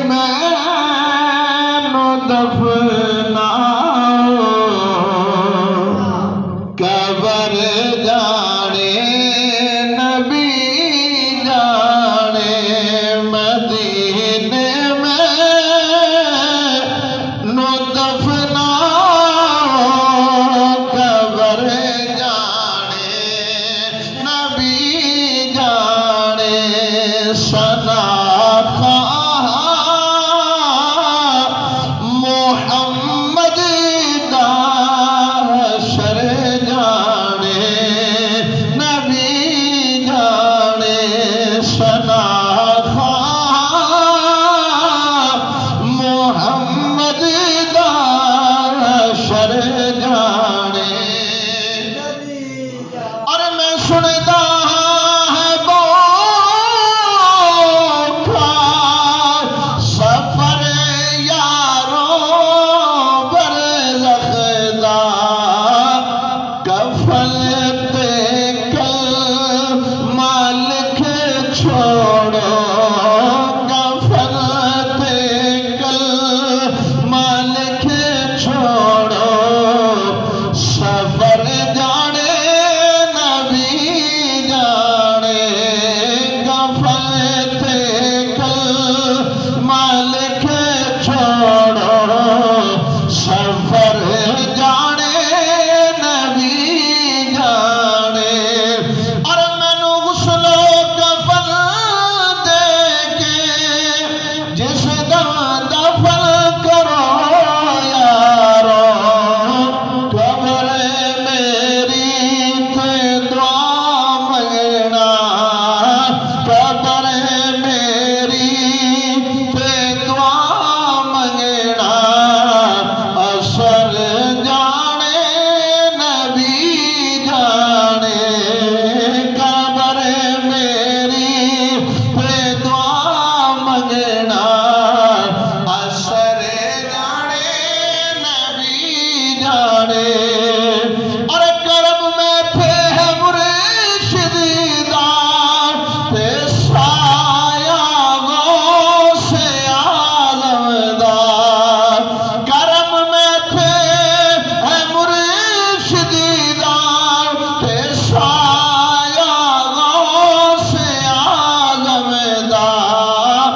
مینو دفناؤ قبر جانے نبی جانے مدینے مینو دفناؤ قبر جانے نبی جانے سنا محمد دا حشر جانے نبی جانے سنا محمد دا حشر جانے اور میں سنتا چھوڑو غفلت کل مالک چھوڑو سفر جانے نبی جانے غفلت کل مالک چھوڑو سفر جانے نبی جانے اور مینو غسلو اور کرم میں تھے مرشد دار تے سایہ غوث عالم دار کرم میں تھے مرشد دار تے سایہ غوث عالم دار